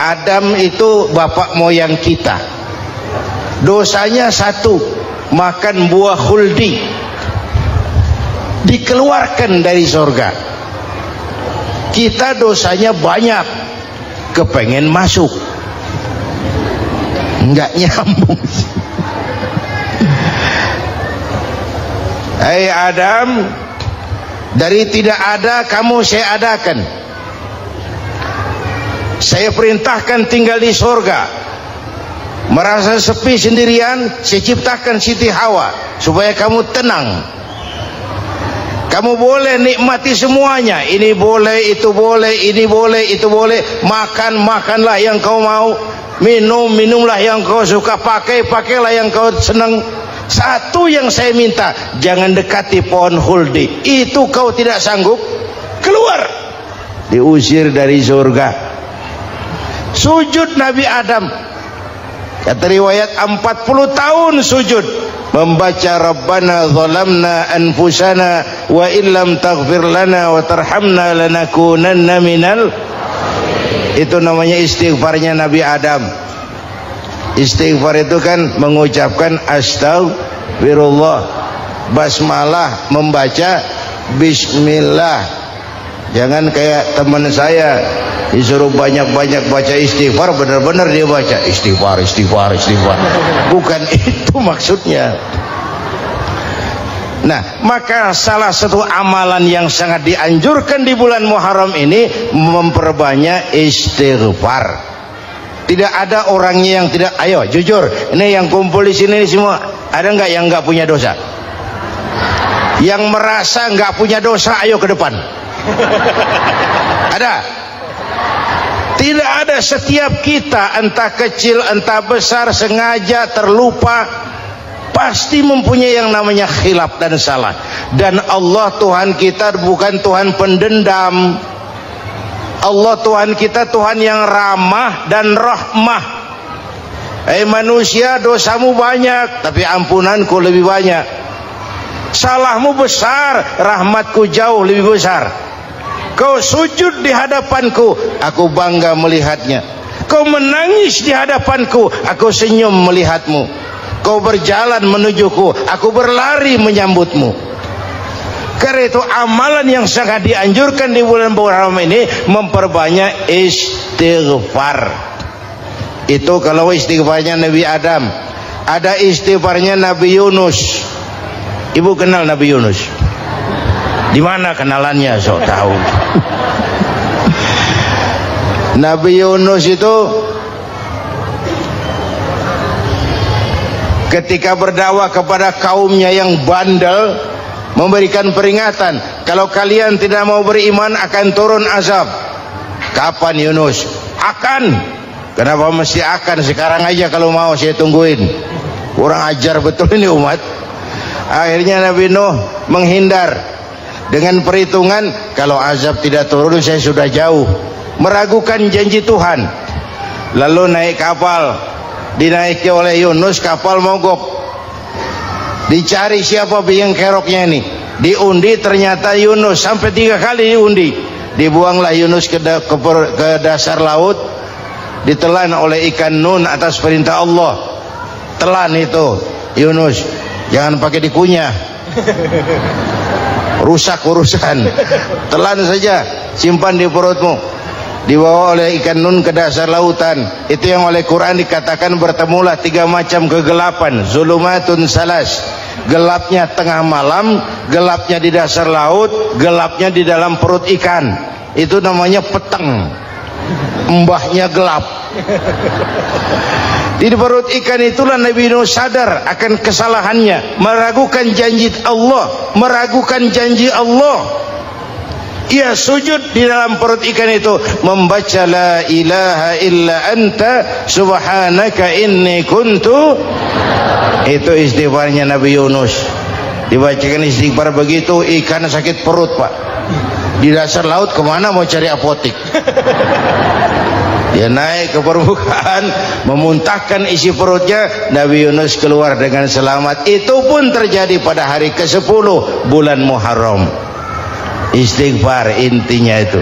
Adam itu bapak moyang kita. Dosanya satu, makan buah khuldi, dikeluarkan dari surga. Kita dosanya banyak, kepengen masuk, nggak nyambung. Hai Adam, dari tidak ada kamu saya adakan. Saya perintahkan tinggal di surga. Merasa sepi sendirian, saya ciptakan Siti Hawa supaya kamu tenang. Kamu boleh nikmati semuanya. Ini boleh, itu boleh, ini boleh, itu boleh. Makan, makanlah yang kau mau. Minum, minumlah yang kau suka. Pakai, pakailah yang kau senang. Satu yang saya minta, jangan dekati pohon khuldi. Itu kau tidak sanggup, keluar. Diusir dari surga. Sujud Nabi Adam, kata riwayat 40 tahun sujud, membaca Rabbana zalamna anfusana wa illam taghfir lana wa tarhamna lanakunanna minal. Itu namanya istighfarnya Nabi Adam. Istighfar itu kan mengucapkan astagfirullah, basmalah, membaca bismillah. Jangan kayak teman saya disuruh banyak-banyak baca istighfar, benar-benar dia baca istighfar, istighfar, istighfar. Bukan itu maksudnya. Nah, maka salah satu amalan yang sangat dianjurkan di bulan Muharram ini memperbanyak istighfar. Tidak ada orangnya yang tidak. Ayo jujur, ini yang kumpul di sini semua, ada nggak yang nggak punya dosa? Yang merasa nggak punya dosa, ayo ke depan. Ada? Tidak ada. Setiap kita, entah kecil entah besar, sengaja, terlupa, pasti mempunyai yang namanya khilaf dan salah. Dan Allah Tuhan kita bukan Tuhan pendendam. Allah Tuhan kita Tuhan yang ramah dan rahmah. Manusia, dosamu banyak, tapi ampunanku lebih banyak. Salahmu besar, rahmatku jauh lebih besar. Kau sujud di hadapanku, aku bangga melihatnya. Kau menangis di hadapanku, aku senyum melihatmu. Kau berjalan menujuku, aku berlari menyambutmu. Karena itu amalan yang sangat dianjurkan di bulan Muharram ini memperbanyak istighfar. Itu kalau istighfarnya Nabi Adam. Ada istighfarnya Nabi Yunus. Ibu kenal Nabi Yunus? Di mana kenalannya? So tahu. Nabi Yunus itu ketika berdakwah kepada kaumnya yang bandel, memberikan peringatan, kalau kalian tidak mau beriman akan turun azab. Kapan Yunus? Akan. Kenapa mesti akan? Sekarang aja kalau mau saya tungguin. Kurang ajar betul ini umat. Akhirnya Nabi Nuh menghindar dengan perhitungan, kalau azab tidak turun saya sudah jauh. Meragukan janji Tuhan. Lalu naik kapal, dinaiki oleh Yunus, kapal mogok. Dicari siapa biang keroknya ini. Diundi, ternyata Yunus. Sampai 3 kali diundi. Dibuanglah Yunus ke dasar laut. Ditelan oleh ikan nun atas perintah Allah. Telan itu Yunus. Jangan pakai dikunyah, rusak urusan. Telan saja, simpan di perutmu. Dibawa oleh ikan nun ke dasar lautan. Itu yang oleh Quran dikatakan bertemulah 3 macam kegelapan. Zulumatun salas. Gelapnya tengah malam, gelapnya di dasar laut, gelapnya di dalam perut ikan. Itu namanya peteng. Mbahnya gelap. Di perut ikan itulah Nabi Nuh sadar akan kesalahannya, meragukan janji Allah, meragukan janji Allah. Ia sujud di dalam perut ikan itu, membaca la ilaha illa anta subhanaka inni kuntu. Itu istighfarnya Nabi Yunus. Dibacakan istighfar begitu, ikan sakit perut pak. Di dasar laut kemana mau cari apotik? Dia naik ke permukaan, memuntahkan isi perutnya. Nabi Yunus keluar dengan selamat. Itu pun terjadi pada hari ke-10 bulan Muharram. Istighfar intinya itu.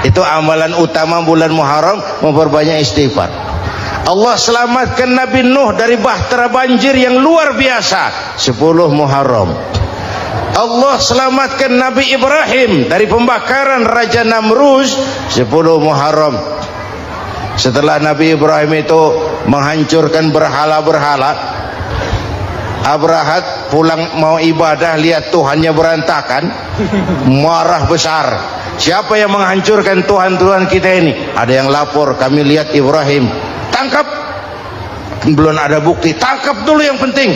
Itu amalan utama bulan Muharram, memperbanyak istighfar. Allah selamatkan Nabi Nuh dari bahtera banjir yang luar biasa, 10 Muharram. Allah selamatkan Nabi Ibrahim dari pembakaran Raja Namrus, 10 Muharram. Setelah Nabi Ibrahim itu menghancurkan berhala-berhala, Abrahat pulang mau ibadah, lihat Tuhannya berantakan, marah besar. Siapa yang menghancurkan Tuhan-Tuhan kita ini? Ada yang lapor, kami lihat Ibrahim. Tangkap. Belum ada bukti, tangkap dulu yang penting,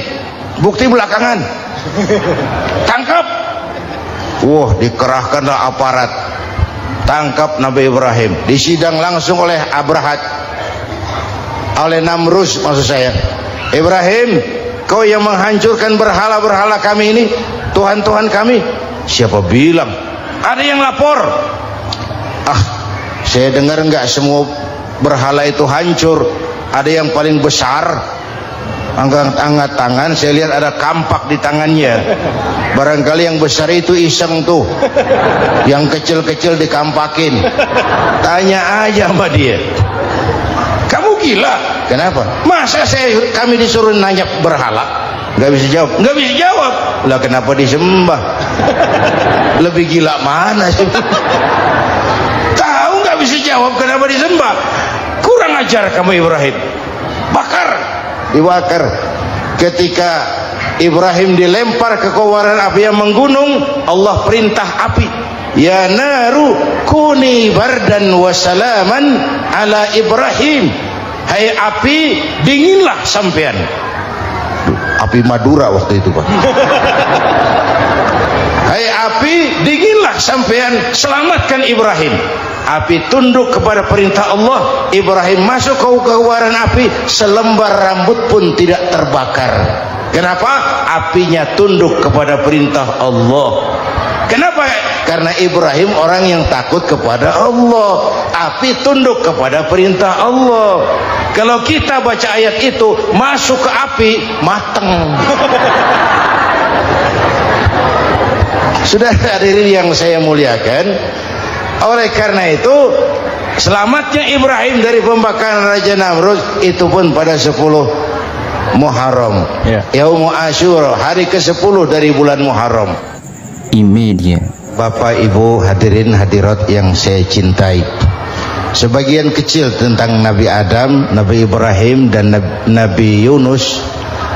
bukti belakangan. Tangkap. Wah, dikerahkanlah aparat, tangkap Nabi Ibrahim, disidang langsung oleh Abrahat, oleh Namrus maksud saya. Ibrahim, kau yang menghancurkan berhala-berhala kami ini, Tuhan-Tuhan kami. Siapa bilang? Ada yang lapor. Saya dengar enggak semua berhala itu hancur, ada yang paling besar. Angkat tangan, saya lihat ada kampak di tangannya. Barangkali yang besar itu iseng tuh, yang kecil-kecil dikampakin. Tanya aja sama dia, kamu gila? Kenapa? Masa kami disuruh nanya berhala? Nggak bisa jawab. Nggak bisa jawab lah, kenapa disembah? Lebih gila mana sih? Tahu nggak bisa jawab kenapa disembah? Kurang ajar kamu Ibrahim. Bakar, dibakar. Ketika Ibrahim dilempar ke kobaran api yang menggunung, Allah perintah api, ya naru kuni bardan wa salaman ala Ibrahim. Hai api, dinginlah sampean. Api Madura waktu itu, Pak. Hai api, dinginlah sampean, selamatkan Ibrahim. Api tunduk kepada perintah Allah, Ibrahim masuk ke kobaran api, selembar rambut pun tidak terbakar. Kenapa? Apinya tunduk kepada perintah Allah. Kenapa? Karena Ibrahim orang yang takut kepada Allah. Api tunduk kepada perintah Allah. Kalau kita baca ayat itu, masuk ke api, mateng. Sudah hadirin yang saya muliakan, oleh karena itu selamatnya Ibrahim dari pembakaran Raja Namrud itu pun pada 10 Muharram, Yaum Asyura, hari ke-10 dari bulan Muharram. Media. Bapak Ibu hadirin hadirat yang saya cintai, sebagian kecil tentang Nabi Adam, Nabi Ibrahim dan Nabi Yunus,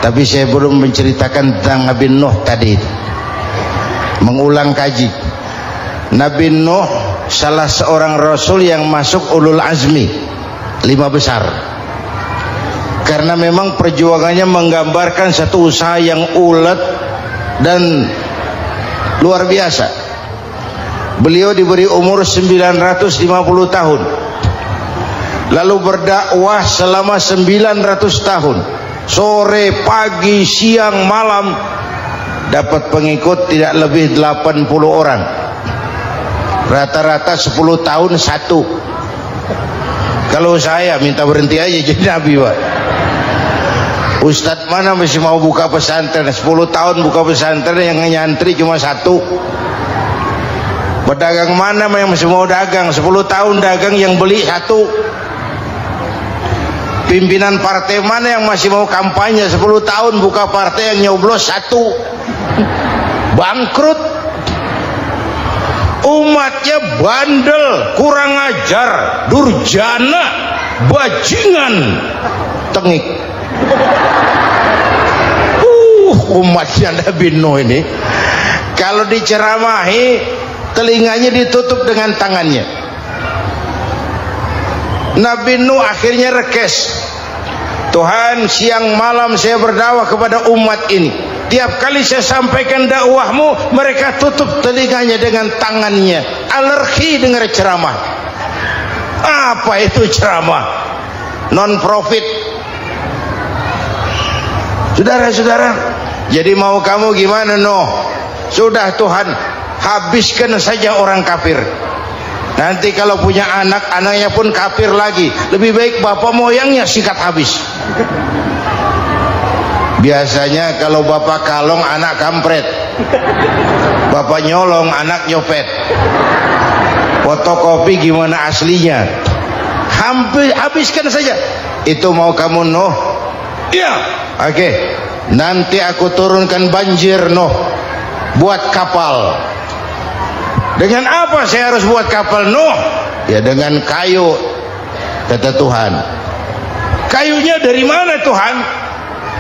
tapi saya belum menceritakan tentang Nabi Nuh tadi. Mengulang kaji, Nabi Nuh salah seorang rasul yang masuk ulul azmi 5 besar, karena memang perjuangannya menggambarkan satu usaha yang ulet dan luar biasa. Beliau diberi umur 950 tahun, lalu berdakwah selama 900 tahun, sore, pagi, siang, malam, dapat pengikut tidak lebih 80 orang, rata-rata 10 tahun satu. Kalau saya minta berhenti aja jadi nabi, Pak. Ustadz mana masih mau buka pesantren, 10 tahun buka pesantren, yang nyantri cuma 1. Pedagang mana yang masih mau dagang, 10 tahun dagang yang beli 1. Pimpinan partai mana yang masih mau kampanye, 10 tahun buka partai, yang nyoblos 1. Bangkrut. Umatnya bandel, kurang ajar, durjana, bajingan, tengik. Umatnya Nabi Nuh ini kalau diceramahi, telinganya ditutup dengan tangannya. Nabi Nuh akhirnya rekes, Tuhan, siang malam saya berdakwah kepada umat ini, tiap kali saya sampaikan dakwahmu, mereka tutup telinganya dengan tangannya, alergi dengar ceramah. Apa itu ceramah? Non profit. Saudara-saudara, jadi mau kamu gimana, Nuh? Sudah Tuhan, habiskan saja orang kafir. Nanti kalau punya anak, anaknya pun kafir lagi. Lebih baik bapak moyangnya sikat habis. Biasanya kalau bapak kalong, anak kampret. Bapak nyolong, anak nyopet. fotokopi gimana aslinya, habiskan saja. Itu mau kamu Nuh? Iya. Oke, nanti aku turunkan banjir Nuh, buat kapal. Dengan apa saya harus buat kapal Nuh? Ya dengan kayu, kata Tuhan. Kayunya dari mana Tuhan?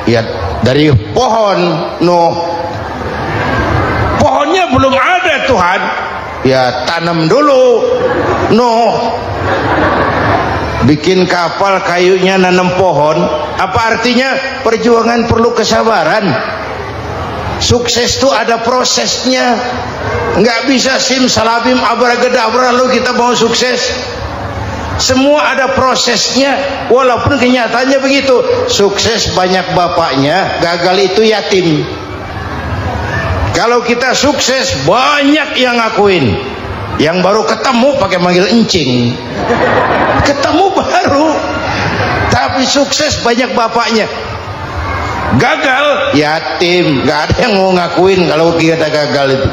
Ya dari pohon Nuh. Pohonnya belum ada Tuhan. Ya tanam dulu Nuh. Bikin kapal kayunya nanam pohon. Apa artinya? Perjuangan perlu kesabaran. Sukses itu ada prosesnya. Nggak bisa simsalabim abracadabra lalu kita mau sukses. Semua ada prosesnya. Walaupun kenyataannya begitu. Sukses banyak bapaknya, gagal itu yatim. Kalau kita sukses banyak yang ngakuin. Yang baru ketemu pakai manggil encing. Ketemu baru, tapi sukses banyak bapaknya. Gagal yatim, nggak ada yang mau ngakuin kalau kita gagal itu.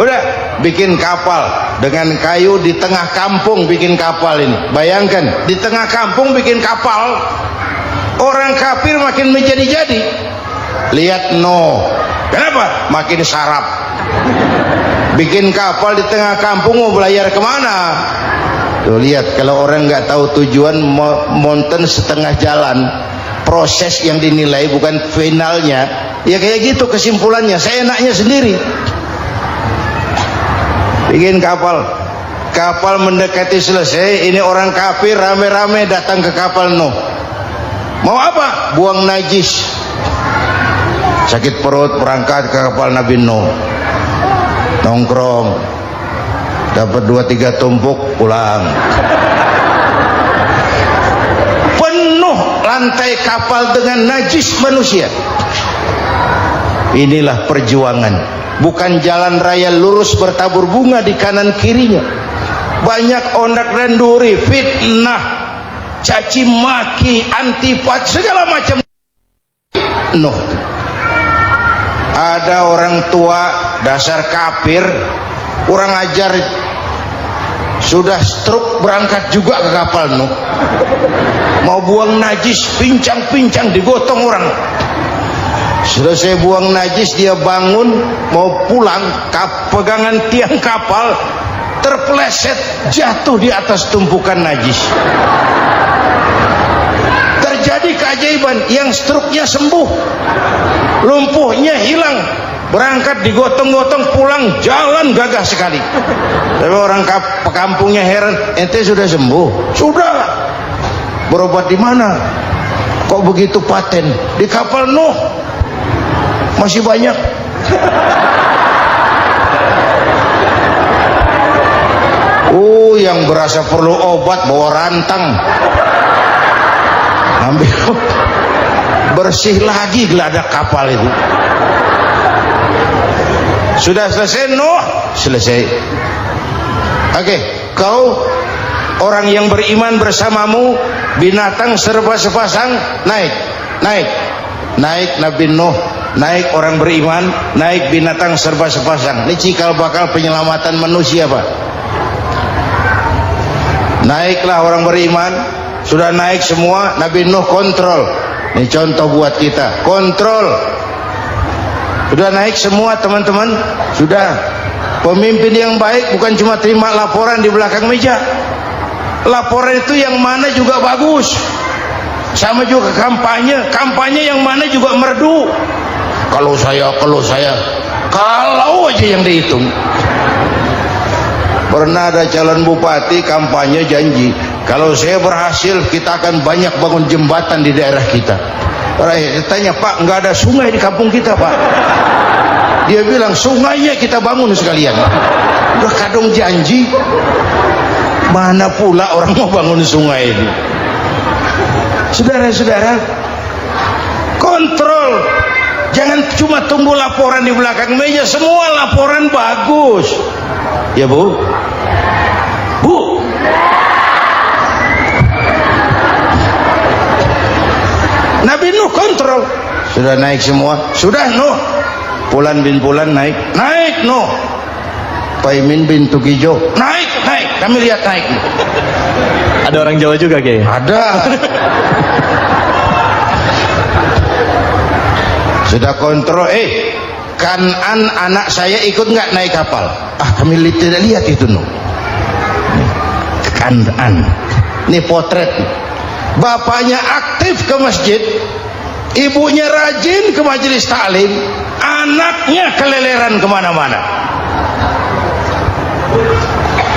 Udah bikin kapal dengan kayu di tengah kampung, bikin kapal ini. Bayangkan di tengah kampung bikin kapal. Orang kafir makin menjadi-jadi. Lihat Nuh, kenapa? Makin sarap. Bikin kapal di tengah kampung mau belayar kemana? Tuh lihat, kalau orang nggak tahu tujuan, mountain setengah jalan. Proses yang dinilai bukan finalnya. Ya kayak gitu kesimpulannya. Saya enaknya sendiri. Bikin kapal. Kapal mendekati selesai. Ini orang kafir rame-rame datang ke kapal Nuh. Mau apa? Buang najis. Sakit perut berangkat ke kapal Nabi Nuh. Nongkrong, dapat 2-3 tumpuk, pulang. Penuh lantai kapal dengan najis manusia. Inilah perjuangan. Bukan jalan raya lurus bertabur bunga di kanan kirinya. Banyak ondak dan duri, fitnah, caci maki, antipat, segala macam. Nuh. Ada orang tua dasar kafir, kurang ajar, sudah stroke berangkat juga ke kapal Nuh. Mau buang najis, pincang-pincang digotong orang. Selesai buang najis dia bangun mau pulang, pegangan tiang kapal terpeleset jatuh di atas tumpukan najis. Terjadi keajaiban, yang stroke-nya sembuh, lumpuhnya hilang, berangkat digotong-gotong pulang, jalan gagah sekali. Tapi orang kampungnya heran, ente sudah sembuh? Sudah. Berobat di mana? Kok begitu paten? Di kapal Nuh. Masih banyak. Yang berasa perlu obat bawa rantang. Ambil bersih lagi geladak kapal itu. Sudah selesai Nuh? Selesai. Oke, kau orang yang beriman bersamamu, binatang serba sepasang, naik Nabi Nuh, naik orang beriman, naik binatang serba sepasang. Ini cikal bakal penyelamatan manusia, Pak. Naiklah orang beriman, sudah naik semua, Nabi Nuh kontrol. Ini contoh buat kita, kontrol. Sudah naik semua teman-teman, sudah. Pemimpin yang baik bukan cuma terima laporan di belakang meja. Laporan itu yang mana juga bagus. Sama juga kampanye yang mana juga merdu. Kalau aja yang dihitung. Pernah ada calon bupati kampanye janji, kalau saya berhasil kita akan banyak bangun jembatan di daerah kita. Saya tanya, Pak, nggak ada sungai di kampung kita, Pak. Dia bilang, sungainya kita bangun sekalian. Udah kadung janji, mana pula orang mau bangun sungai ini. Saudara-saudara, kontrol. Jangan cuma tunggu laporan di belakang meja. Semua laporan bagus. Ya Bu? Bu? Nabi Nuh kontrol. Sudah naik semua? Sudah Nuh. Pulan bin Pulan naik Nuh. Paimin bin Tukijo, naik, kami lihat naik. Ada orang Jawa juga Kiai. Ada. Sudah kontrol, Kanan anak saya ikut nggak naik kapal? Kami tidak lihat itu no. Kanan, ini potret. Bapaknya aktif ke masjid, ibunya rajin ke majelis taklim, anaknya keleleran kemana-mana.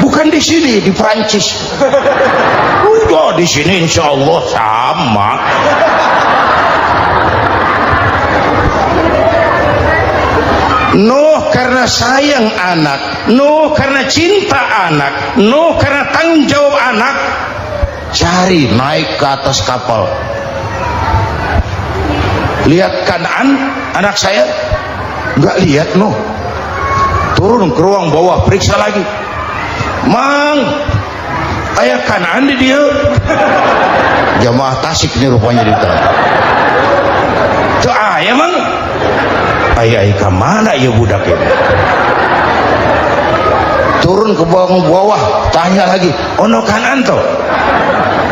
Bukan di sini, di Prancis. Udah di sini insya Allah sama. Nuh karena sayang anak, Nuh karena cinta anak, Nuh karena tanggung jawab anak, cari naik ke atas kapal. Lihat Kanan, anak saya, nggak lihat Nuh. Turun ke ruang bawah, periksa lagi. Mang, ayah Kanan di dia. Jamaah Tasik ini rupanya di dalam. Tuh ayah mang. Ayah kemana ya budak ini? Turun ke bawah, tanya lagi, ono Kanan toh?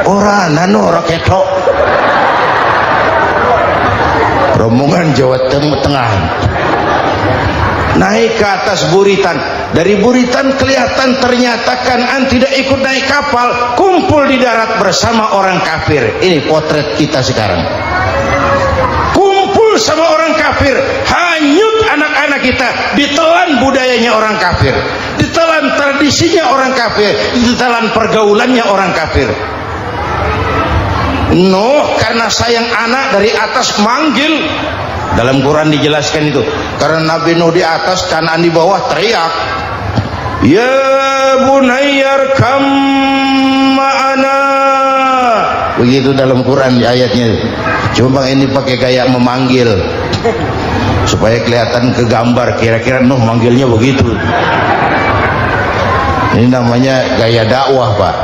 Ora nano ora ketok. Rombongan Jawa Tengah naik ke atas buritan. Dari buritan kelihatan ternyata Kanan tidak ikut naik kapal, kumpul di darat bersama orang kafir. Ini potret kita sekarang. Kumpul sama orang kafir, hanyut anak-anak kita, ditelan budayanya orang kafir, ditelan tradisinya orang kafir, ditelan pergaulannya orang kafir. Nuh karena sayang anak dari atas manggil. Dalam Quran dijelaskan itu, karena Nabi Nuh di atas, Kanan di bawah, teriak, ya bunayyar kam ma'ana. Begitu dalam Quran di ayatnya. Cuma ini pakai gaya memanggil supaya kelihatan ke gambar, kira-kira Nuh manggilnya begitu. Ini namanya gaya dakwah, Pak.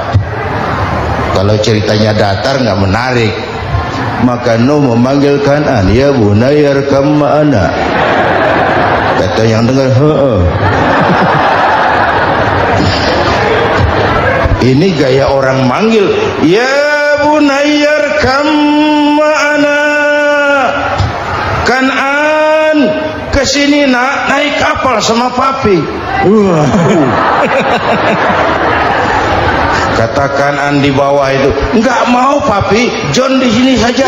Kalau ceritanya datar nggak menarik. Maka Nuh memanggil Kanan, ya bunayyar kam ma'ana. Kata yang dengar, ini gaya orang manggil, ya bunayyar kam ma'ana. Kanan kesini nak, naik kapal sama papi. Kata Kanan di bawah itu, nggak mau papi, John di sini saja.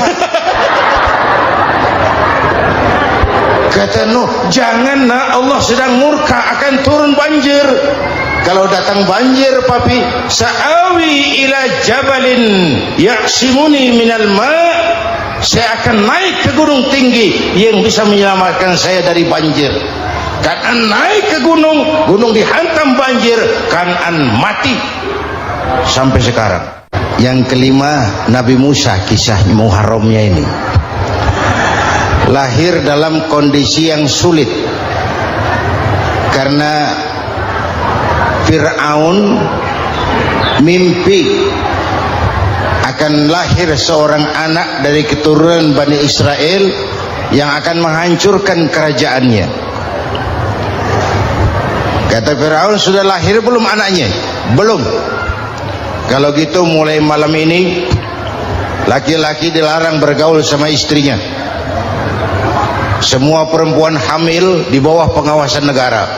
Kata Nuh, jangan nak, Allah sedang murka, akan turun banjir. Kalau datang banjir papi, sa'awi ila jabalin ya'simuni minal ma', saya akan naik ke gunung tinggi yang bisa menyelamatkan saya dari banjir. Kanan naik ke gunung, gunung dihantam banjir, Kanan mati sampai sekarang. Yang kelima, Nabi Musa, kisah Muharramnya ini. Lahir dalam kondisi yang sulit karena Fir'aun mimpi akan lahir seorang anak dari keturunan Bani Israel yang akan menghancurkan kerajaannya. Kata Fir'aun, sudah lahir belum anaknya? Belum. Kalau gitu mulai malam ini laki-laki dilarang bergaul sama istrinya. Semua perempuan hamil di bawah pengawasan negara.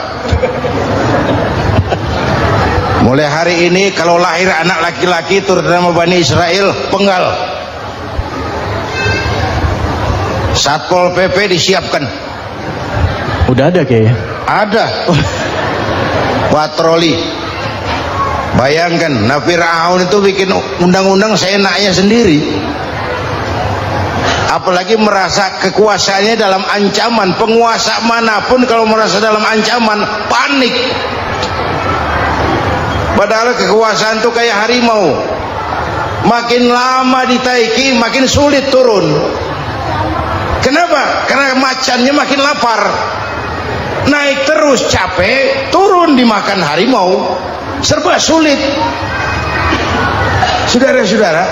Mulai hari ini kalau lahir anak laki-laki terutama Bani Israel, penggal. Satpol PP disiapkan. Udah ada Kiai? Ada. Patroli. Bayangkan, Fir'aun itu bikin undang-undang seenaknya sendiri. Apalagi merasa kekuasaannya dalam ancaman. Penguasa manapun kalau merasa dalam ancaman, panik. Padahal kekuasaan itu kayak harimau, makin lama ditaiki makin sulit turun. Kenapa? Karena macannya makin lapar. Naik terus capek, turun dimakan harimau, serba sulit. Saudara-saudara,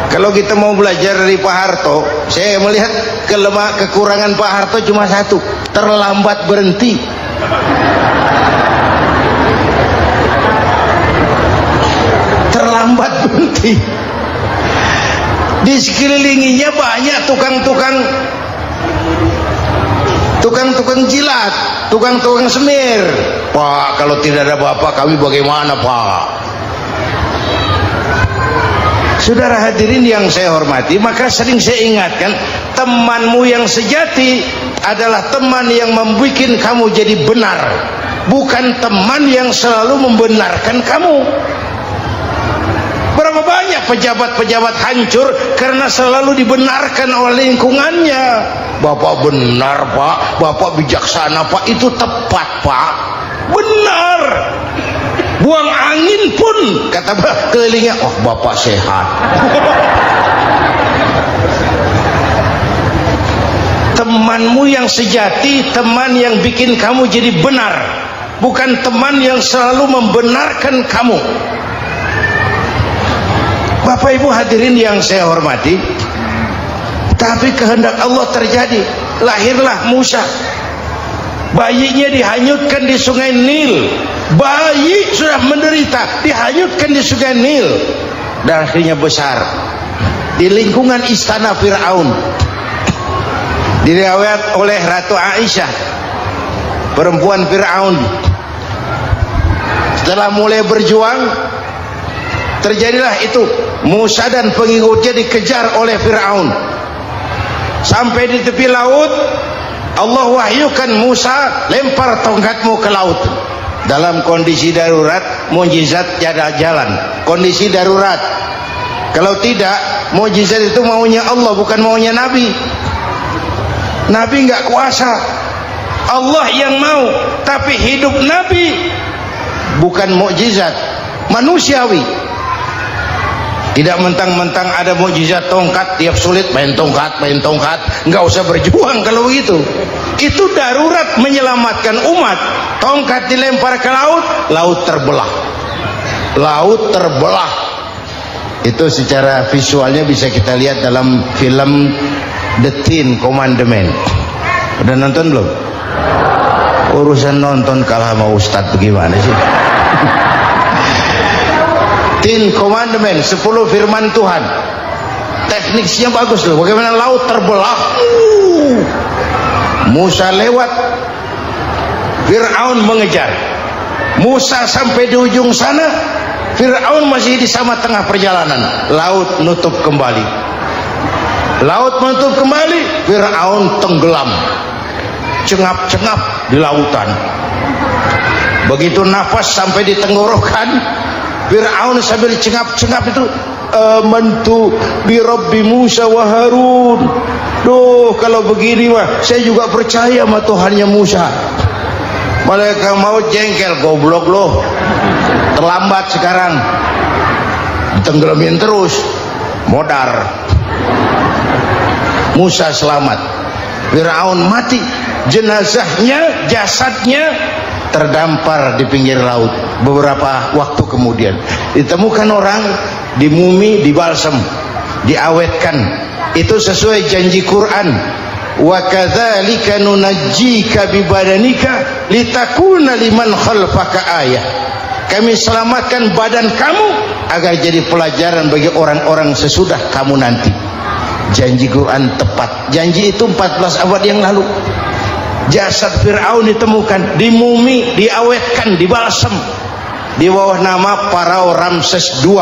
kalau kita mau belajar dari Pak Harto, saya melihat kekurangan Pak Harto cuma satu, terlambat berhenti. sambat berhenti. Di sekelilinginya banyak tukang jilat, tukang semir. Pak, kalau tidak ada bapak kami bagaimana, Pak? Saudara hadirin yang saya hormati, maka sering saya ingatkan, temanmu yang sejati adalah teman yang membuat kamu jadi benar, bukan teman yang selalu membenarkan kamu. Berapa banyak pejabat-pejabat hancur karena selalu dibenarkan oleh lingkungannya. Bapak benar, Pak. Bapak bijaksana, Pak. Itu tepat, Pak. Benar. Buang angin pun kata kelilingnya, oh Bapak sehat. Temanmu yang sejati, teman yang bikin kamu jadi benar, bukan teman yang selalu membenarkan kamu. Bapak Ibu hadirin yang saya hormati, tapi kehendak Allah terjadi. Lahirlah Musa, bayinya dihanyutkan di sungai Nil. Bayi sudah menderita, dihanyutkan di sungai Nil, dan akhirnya besar di lingkungan istana Fir'aun. Diriwayat oleh Ratu Aisyah, perempuan Fir'aun, setelah mulai berjuang, terjadilah itu, Musa dan pengikutnya dikejar oleh Fir'aun. Sampai di tepi laut, Allah wahyukan, Musa, lempar tongkatmu ke laut. Dalam kondisi darurat, mukjizat tiada jalan. Kondisi darurat. Kalau tidak, mukjizat itu maunya Allah, bukan maunya Nabi. Nabi nggak kuasa, Allah yang mau. Tapi hidup Nabi bukan mukjizat, manusiawi. Tidak mentang-mentang ada mukjizat tongkat, tiap sulit main tongkat, nggak usah berjuang kalau begitu. Itu darurat menyelamatkan umat. Tongkat dilempar ke laut, laut terbelah. Laut terbelah. Itu secara visualnya bisa kita lihat dalam film The Ten Commandments. Udah nonton belum? Urusan nonton kalah sama Ustadz bagaimana sih? Ten Commandments, 10 firman Tuhan. Tekniknya bagus loh. Bagaimana laut terbelah. Musa lewat, Fir'aun mengejar. Musa sampai di ujung sana, Fir'aun masih di sama tengah perjalanan. Laut nutup kembali. Laut menutup kembali, Fir'aun tenggelam, cengap-cengap di lautan. Begitu nafas sampai di tenggorokan, Fir'aun sambil cengap-cengap itu, amantu bi Rabbi Musa wa Harun. Duh, kalau begini mah saya juga percaya sama Tuhannya Musa. Malaikat maut jengkel, goblok loh, terlambat sekarang, tenggelamin terus, modar. Musa selamat, Fir'aun mati, jenazahnya, jasadnya terdampar di pinggir laut. Beberapa waktu kemudian ditemukan orang, dimumi, dibalsem, diawetkan. Itu sesuai janji Quran, wa kadzalika nunajjika bi badanika litakuna liman khalfaka ayah. Kami selamatkan badan kamu agar jadi pelajaran bagi orang-orang sesudah kamu nanti. Janji Quran tepat. Janji itu 14 abad yang lalu. Jasad Fir'aun ditemukan, dimumi, diawetkan, dibalsem di bawah nama Parao Ramses II.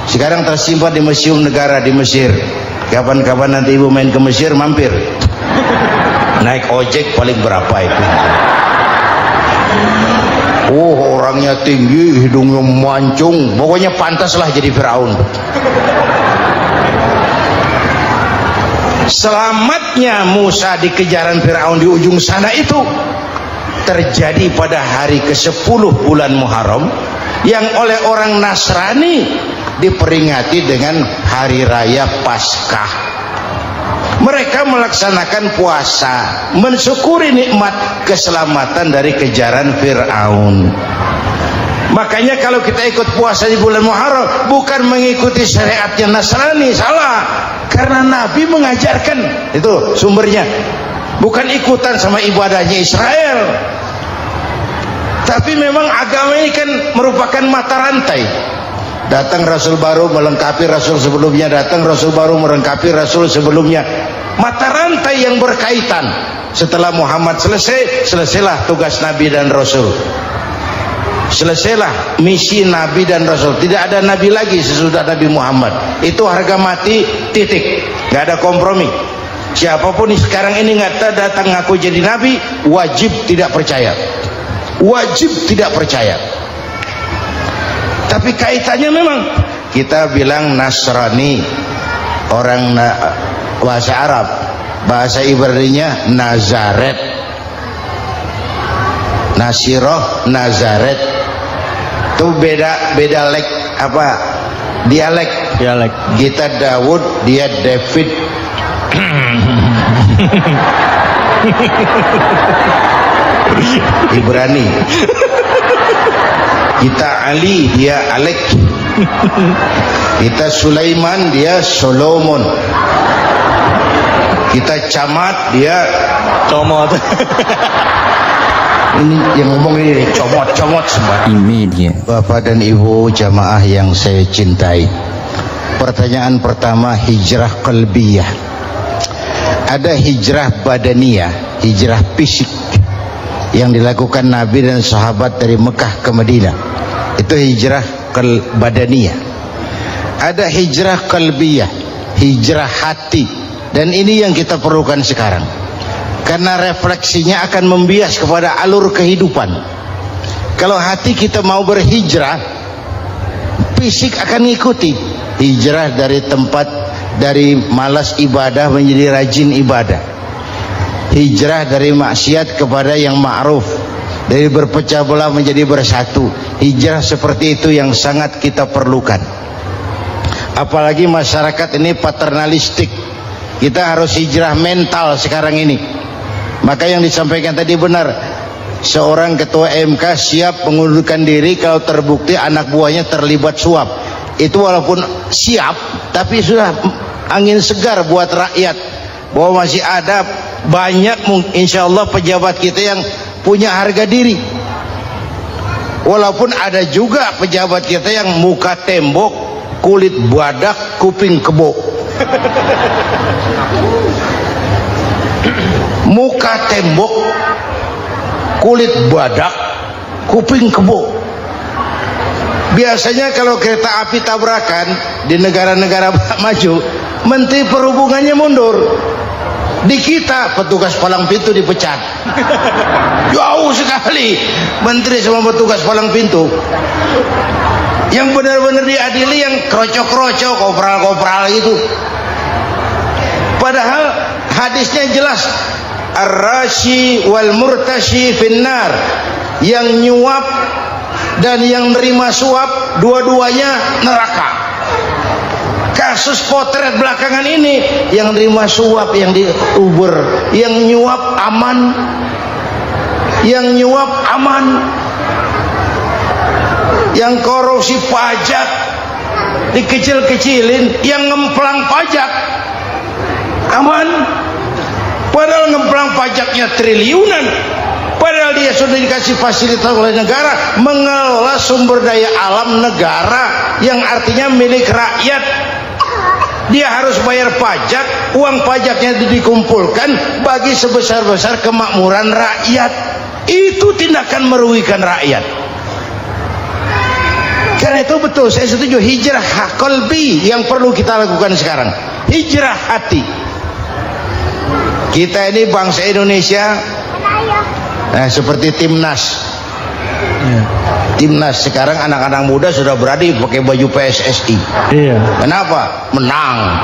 Sekarang tersimpan di Museum Negara di Mesir. Kapan-kapan nanti ibu main ke Mesir, mampir. Naik ojek paling berapa itu? Oh, orangnya tinggi, hidungnya mancung, pokoknya pantaslah jadi Fir'aun. Selamatnya Musa di kejaran Fir'aun di ujung sana itu terjadi pada hari ke-10 bulan Muharram, yang oleh orang Nasrani diperingati dengan hari raya Paskah. Mereka melaksanakan puasa, mensyukuri nikmat keselamatan dari kejaran Fir'aun. Makanya kalau kita ikut puasa di bulan Muharram, bukan mengikuti syariatnya Nasrani, salah. Karena Nabi mengajarkan, itu sumbernya, bukan ikutan sama ibadahnya Israel. Tapi memang agama ini kan merupakan mata rantai. Datang Rasul baru melengkapi Rasul sebelumnya, datang Rasul baru melengkapi Rasul sebelumnya. Mata rantai yang berkaitan. Setelah Muhammad selesai, selesailah tugas Nabi dan Rasul. Selesailah misi Nabi dan Rasul. Tidak ada Nabi lagi sesudah Nabi Muhammad. Itu harga mati, titik. Gak ada kompromi. Siapapun sekarang ini ngata datang ngaku jadi Nabi, wajib tidak percaya. Wajib tidak percaya. Tapi kaitannya memang kita bilang Nasrani, orang bahasa Arab, bahasa Ibraninya Nazaret, Nasiroh, Nazaret. Itu beda dialek. Kita Daud, dia David. Ibrani. Kita Ali, dia Alek. Kita Sulaiman, dia Solomon. Kita Camat, dia Comot. ini yang ngomong ini comot semua. Immediate. Bapak dan Ibu jamaah yang saya cintai, pertanyaan pertama, hijrah qalbiyah. Ada hijrah badaniyah, hijrah fisik yang dilakukan Nabi dan sahabat dari Mekah ke Madinah. Itu hijrah badaniyah. Ada hijrah qalbiyah, hijrah hati. Dan ini yang kita perlukan sekarang. Karena refleksinya akan membias kepada alur kehidupan. Kalau hati kita mau berhijrah, fisik akan ngikuti. Hijrah dari tempat, dari malas ibadah menjadi rajin ibadah. Hijrah dari maksiat kepada yang ma'ruf, dari berpecah belah menjadi bersatu. Hijrah seperti itu yang sangat kita perlukan. Apalagi masyarakat ini paternalistik. Kita harus hijrah mental sekarang ini. Maka yang disampaikan tadi benar. Seorang ketua MK siap mengundurkan diri kalau terbukti anak buahnya terlibat suap. Itu walaupun siap, tapi sudah angin segar buat rakyat, bahwa masih ada banyak insya Allah pejabat kita yang punya harga diri. Walaupun ada juga pejabat kita yang muka tembok, kulit badak, kuping kebo. Muka tembok, kulit badak, kuping kebo. Biasanya kalau kereta api tabrakan di negara-negara maju, menteri perhubungannya mundur. Di kita petugas palang pintu dipecat. Jauh sekali menteri sama petugas palang pintu. Yang benar-benar diadili yang krocok-krocok, kopral-kopral itu. Padahal hadisnya jelas, ar-rashi wal murtashi finnar. Yang nyuap dan yang nerima suap, dua-duanya neraka. Kasus potret belakangan ini, yang nerima suap, yang diuber, yang nyuap aman, yang nyuap aman, yang korupsi pajak dikecil-kecilin, yang ngemplang pajak aman, padahal ngemplang pajaknya triliunan, padahal dia sudah dikasih fasilitas oleh negara mengelola sumber daya alam negara yang artinya milik rakyat. Dia harus bayar pajak, uang pajaknya dikumpulkan bagi sebesar-besar kemakmuran rakyat. Itu tindakan merugikan rakyat. Karena itu betul, saya setuju, hijrah qalbi yang perlu kita lakukan sekarang. Hijrah hati. Kita ini bangsa Indonesia, seperti timnas. Timnas sekarang anak-anak muda sudah berani pakai baju PSSI. Iya. Kenapa? Menang.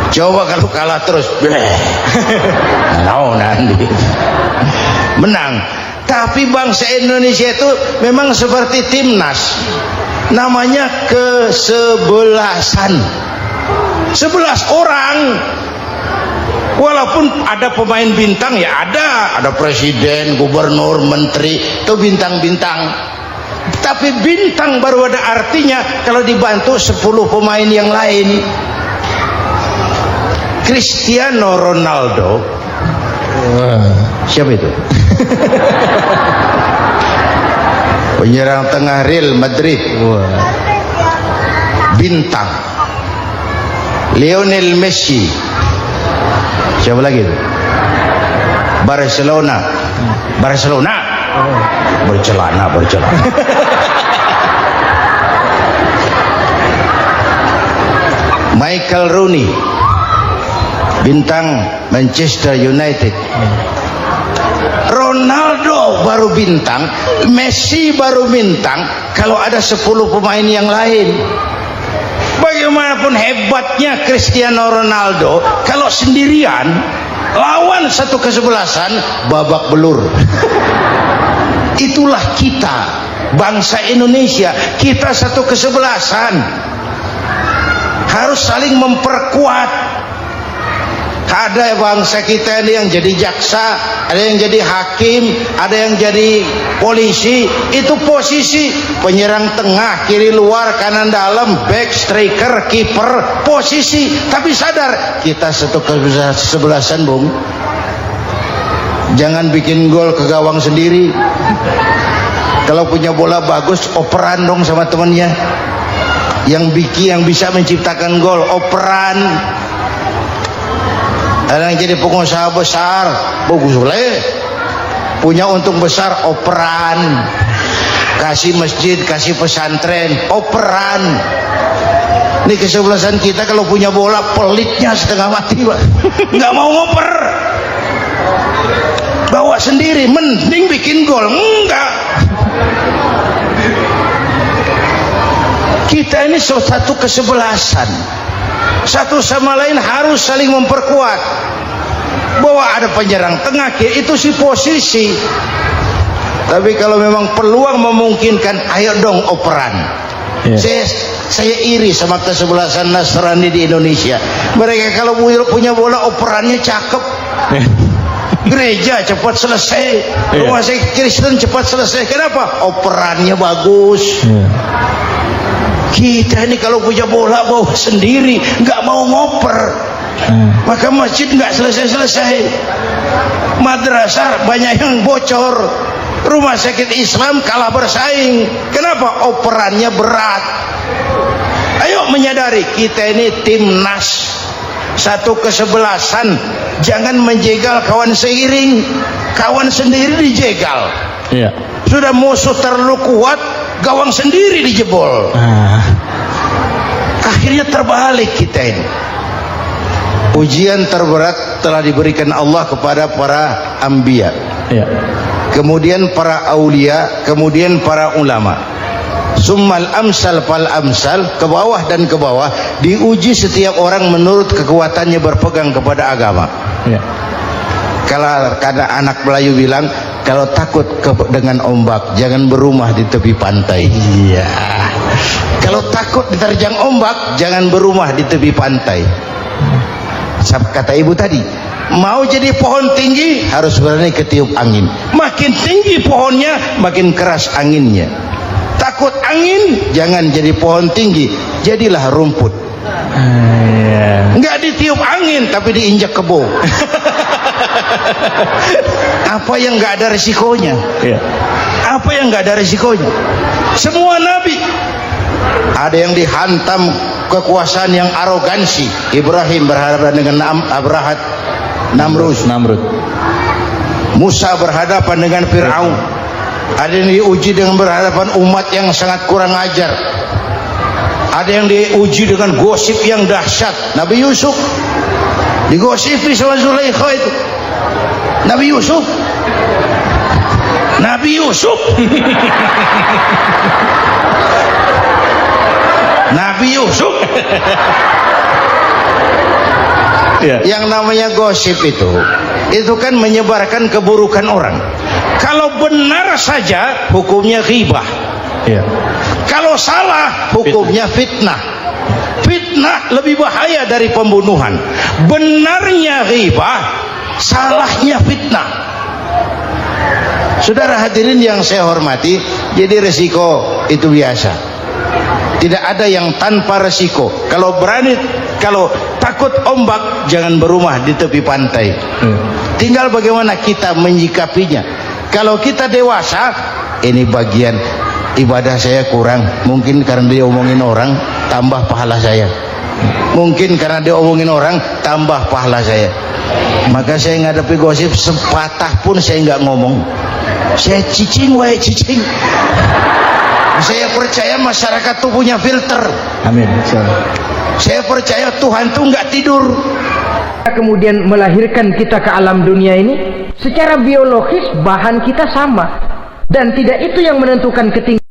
Coba kalau kalah terus, nanti menang. Tapi bangsa Indonesia itu memang seperti timnas, namanya kesebelasan, 11 orang. Walaupun ada pemain bintang, ya ada presiden, gubernur, menteri, itu bintang-bintang. Tapi bintang baru ada artinya kalau dibantu 10 pemain yang lain. Cristiano Ronaldo, siapa itu? Penyerang tengah Real Madrid. Bintang. Lionel Messi. Siapa lagi itu? Barcelona. Bercelana. Michael Rooney, bintang Manchester United. Ronaldo baru bintang, Messi baru bintang kalau ada 10 pemain yang lain. Bagaimanapun hebatnya Cristiano Ronaldo, kalau sendirian lawan satu kesebelasan, babak belur. Itulah kita, bangsa Indonesia. Kita satu kesebelasan, harus saling memperkuat. Ada bangsa kita ini yang jadi jaksa, ada yang jadi hakim, ada yang jadi polisi. Itu posisi penyerang tengah, kiri luar, kanan dalam, back, striker, kiper, posisi. Tapi sadar kita satu kesebelasan, Bung. Jangan bikin gol ke gawang sendiri. Kalau punya bola bagus, operan dong sama temannya. Yang bisa menciptakan gol, operan. Ada yang jadi pengusaha besar, bagus boleh. Punya untung besar, operan. Kasih masjid, kasih pesantren, operan. Ini kesebelasan kita kalau punya bola, pelitnya setengah mati, Pak. Nggak mau ngoper. Bawa sendiri, mending bikin gol. Enggak. Kita ini satu kesebelasan. Satu sama lain harus saling memperkuat. Bahwa ada penyerang tengah, itu si posisi. Tapi kalau memang peluang memungkinkan, ayo dong operan. Saya iri sama kesebelasan Nasrani di Indonesia. Mereka kalau punya bola, operannya cakep. Gereja cepat selesai, rumah sakit Kristen cepat selesai. Kenapa? Operannya bagus. Kita ini kalau punya bola bawa sendiri, nggak mau ngoper, maka masjid nggak selesai-selesai, madrasah banyak yang bocor, rumah sakit Islam kalah bersaing. Kenapa? Operannya berat. Ayo menyadari kita ini timnas, satu kesebelasan. Jangan menjegal kawan seiring, kawan sendiri dijegal. Sudah musuh terlalu kuat, gawang sendiri dijebol. Akhirnya terbalik kita ini. Ujian terberat telah diberikan Allah kepada para anbiya, kemudian para aulia, kemudian para ulama. Summal amsal fal amsal, ke bawah dan ke bawah. Diuji setiap orang menurut kekuatannya berpegang kepada agama. Kalau kadang anak Melayu bilang, kalau takut dengan ombak, jangan berumah di tepi pantai. Kalau takut diterjang ombak, jangan berumah di tepi pantai. Kata ibu tadi, mau jadi pohon tinggi harus berani ketiup angin. Makin tinggi pohonnya, makin keras anginnya. Takut angin, jangan jadi pohon tinggi, jadilah rumput. Nggak ditiup angin, tapi diinjak kebo. Apa yang nggak ada resikonya? Apa yang nggak ada resikonya? Semua nabi ada yang dihantam kekuasaan yang arogansi. Ibrahim berhadapan dengan Namrud. Musa berhadapan dengan Fir'aun. Ada yang diuji dengan berhadapan umat yang sangat kurang ajar. Ada yang diuji dengan gosip yang dahsyat. Nabi Yusuf digosipi sama Zulaikha itu. Nabi Yusuf Yang namanya gosip itu kan menyebarkan keburukan orang. Kalau benar saja hukumnya ghibah. Kalau salah hukumnya fitnah. Fitnah lebih bahaya dari pembunuhan. Benarnya ghibah, salahnya fitnah. Saudara hadirin yang saya hormati, jadi resiko itu biasa. Tidak ada yang tanpa resiko. Kalau takut ombak, jangan berumah di tepi pantai. Tinggal bagaimana kita menyikapinya. Kalau kita dewasa, ini bagian ibadah saya kurang. Mungkin karena dia omongin orang, tambah pahala saya. Mungkin karena dia omongin orang, tambah pahala saya. Maka saya ngadapi gosip sepatah pun saya nggak ngomong. Saya cicing, wae cicing. Saya percaya masyarakat tuh punya filter. Amin. Saya percaya Tuhan tuh nggak tidur. Kemudian melahirkan kita ke alam dunia ini, secara biologis bahan kita sama, dan tidak itu yang menentukan ketinggian